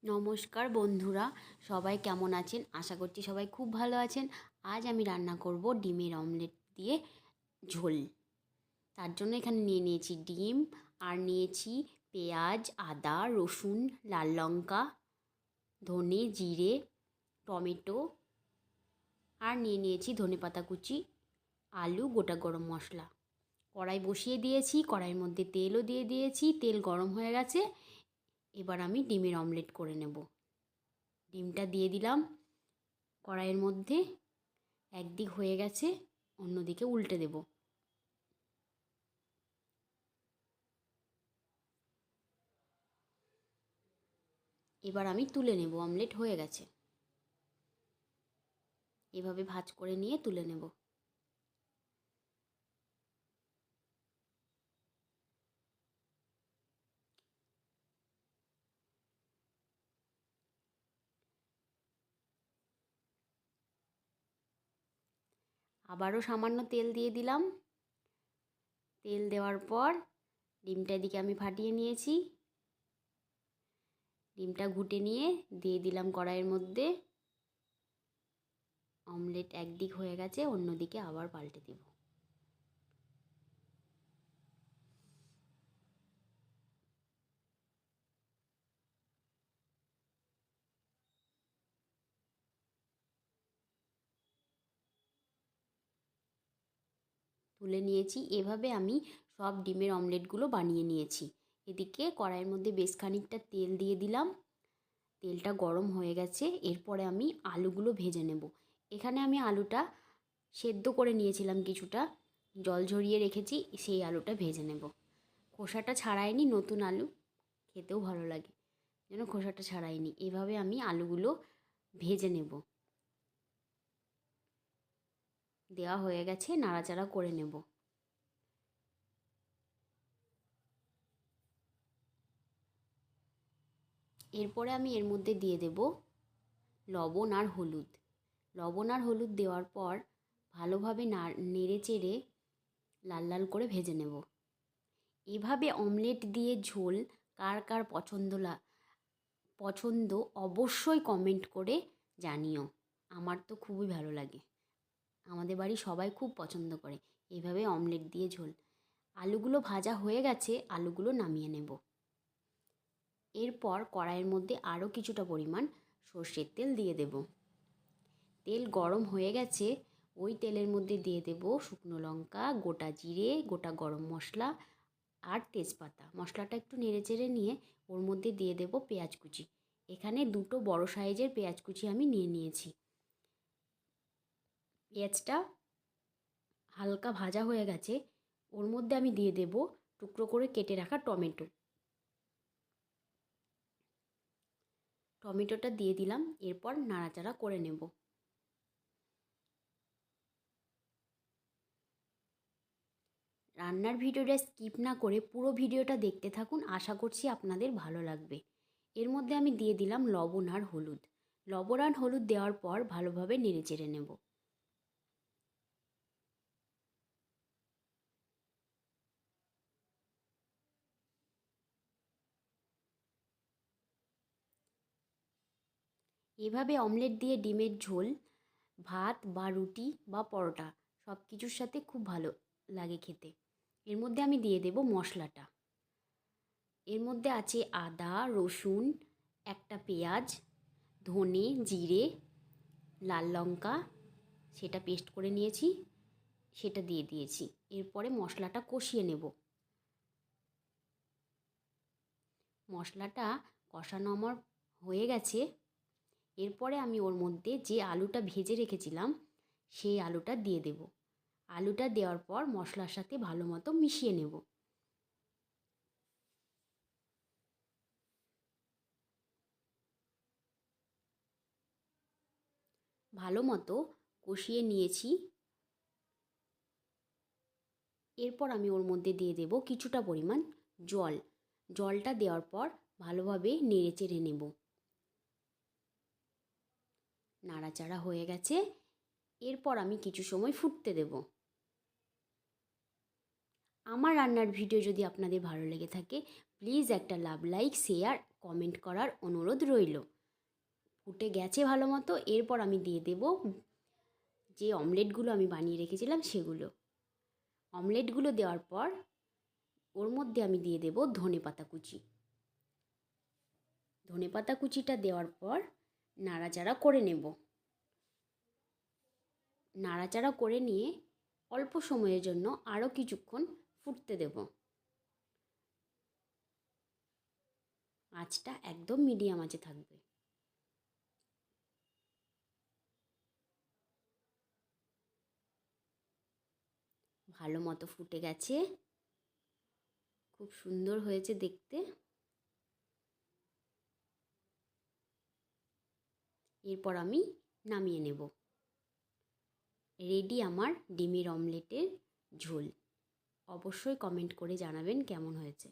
নমস্কার বন্ধুরা, সবাই কেমন আছেন? আশা করছি সবাই খুব ভালো আছেন। আজ আমি রান্না করব ডিমের অমলেট দিয়ে ঝোল। তার জন্য এখানে নিয়েছি ডিম, আর নিয়েছি পেঁয়াজ, আদা, রসুন, লাল লঙ্কা, ধনে, জিরে, টমেটো, আর নিয়েছি ধনেপাতা কুচি, আলু, গোটা গরম মশলা। কড়াই বসিয়ে দিয়েছি, কড়াইয়ের মধ্যে তেলও দিয়ে দিয়েছি, তেল গরম হয়ে গেছে। এবার আমি ডিমের অমলেট করে নেব। ডিমটা দিয়ে দিলাম কড়াইয়ের মধ্যে। একদিক হয়ে গেছে, অন্যদিকে উল্টে দেব। এবার আমি তুলে নেব। অমলেট হয়ে গেছে। এভাবে ভাঁজ করে নিয়ে তুলে নেব। আবারও সামান্য তেল দিয়ে দিলাম। তেল দেওয়ার পর ডিমটা এদিকে আমি ফাটিয়ে নিয়েছি। ডিমটা ঘুটে নিয়ে দিয়ে দিলাম কড়াইয়ের মধ্যে। অমলেট একদিক হয়ে গেছে, অন্যদিকে আবার পাল্টে দেব। তুলে নিয়েছি। এভাবে আমি সব ডিমের অমলেটগুলো বানিয়ে নিয়েছি। এদিকে কড়াইয়ের মধ্যে বেশ খানিকটা তেল দিয়ে দিলাম। তেলটা গরম হয়ে গেছে। এরপরে আমি আলুগুলো ভেজে নেব। এখানে আমি আলুটা সেদ্ধ করে নিয়েছিলাম, কিছুটা জল ঝরিয়ে রেখেছি। সেই আলুটা ভেজে নেব। খোসাটা ছাড়াইনি, নতুন আলু খেতেও ভালো লাগে, যেন খোসাটা ছাড়াইনি। এভাবে আমি আলুগুলো ভেজে নেব। দেওয়া হয়ে গেছে, নাড়াচাড়া করে নেব। এরপরে আমি এর মধ্যে দিয়ে দেব লবণ আর হলুদ। লবণ আর হলুদ দেওয়ার পর ভালোভাবে নেড়ে চেড়ে লাল লাল করে ভেজে নেব। এভাবে অমলেট দিয়ে ঝোল কার কার পছন্দ অবশ্যই কমেন্ট করে জানিও। আমার তো খুবই ভালো লাগে। আমাদের বাড়ি সবাই খুব পছন্দ করে এভাবে অমলেট দিয়ে ঝোল। আলুগুলো ভাজা হয়ে গেছে, আলুগুলো নামিয়ে নেব। এরপর কড়াইয়ের মধ্যে আরও কিছুটা পরিমাণ সর্ষের তেল দিয়ে দেব। তেল গরম হয়ে গেছে, ওই তেলের মধ্যে দিয়ে দেব শুকনো লঙ্কা, গোটা জিরে, গোটা গরম মশলা আর তেজপাতা। মশলাটা একটু নেড়েচেড়ে নিয়ে ওর মধ্যে দিয়ে দেব পেঁয়াজ কুচি। এখানে দুটো বড় সাইজের পেঁয়াজ কুচি আমি নিয়ে নিয়েছি। পেঁয়াজটা হালকা ভাজা হয়ে গেছে, ওর মধ্যে আমি দিয়ে দেব টুকরো করে কেটে রাখা টমেটো। টমেটোটা দিয়ে দিলাম। এরপর নাড়াচাড়া করে নেব। রান্নার ভিডিওটা স্কিপ না করে পুরো ভিডিওটা দেখতে থাকুন। আশা করছি আপনাদের ভালো লাগবে। এর মধ্যে আমি দিয়ে দিলাম লবণ আর হলুদ। লবণ আর হলুদ দেওয়ার পর ভালোভাবে নেড়েচেড়ে নেব। এভাবে অমলেট দিয়ে ডিমের ঝোল ভাত বা রুটি বা পরোটা সব কিছুর সাথে খুব ভালো লাগে খেতে। এর মধ্যে আমি দিয়ে দেব মশলাটা। এর মধ্যে আছে আদা, রসুন, একটা পেঁয়াজ, ধনে, জিরে, লাল লঙ্কা, সেটা পেস্ট করে নিয়েছি, সেটা দিয়ে দিয়েছি। এরপরে মশলাটা কষিয়ে নেব। মশলাটা কষানো আমার হয়ে গেছে। এরপরে আমি ওর মধ্যে যে আলুটা ভেজে রেখেছিলাম সেই আলুটা দিয়ে দেব। আলুটা দেওয়ার পর মশলার সাথে ভালো মতো মিশিয়ে নেব। ভালো মতো কষিয়ে নিয়েছি। এরপর আমি ওর মধ্যে দিয়ে দেব কিছুটা পরিমাণ জল। জলটা দেওয়ার পর ভালোভাবে নেড়ে চেড়ে নেব। নাড়াচাড়া হয়ে গেছে। এরপর আমি কিছু সময় ফুটতে দেব। আমার রান্নার ভিডিও যদি আপনাদের ভালো লেগে থাকে প্লিজ একটা লাইক, শেয়ার, কমেন্ট করার অনুরোধ রইল। ফুটে গেছে ভালো মতো। এরপর আমি দিয়ে দেব যে অমলেটগুলো আমি বানিয়ে রেখেছিলাম সেগুলো। অমলেটগুলো দেওয়ার পর ওর মধ্যে আমি দিয়ে দেব ধনেপাতা কুচি। ধনেপাতা কুচিটা দেওয়ার পর নাড়াচাড়া করে নেব। নাড়াচাড়া করে নিয়ে অল্প সময়ের জন্য আরও কিছুক্ষণ ফুটতে দেব। আঁচটা একদম মিডিয়াম আঁচে থাকবে। ভালো মতো ফুটে গেছে, খুব সুন্দর হয়েছে দেখতে। এরপর আমি নামিয়ে নেব। রেডি আমার ডিমের অমলেটের ঝোল। অবশ্যই কমেন্ট করে জানাবেন কেমন হয়েছে।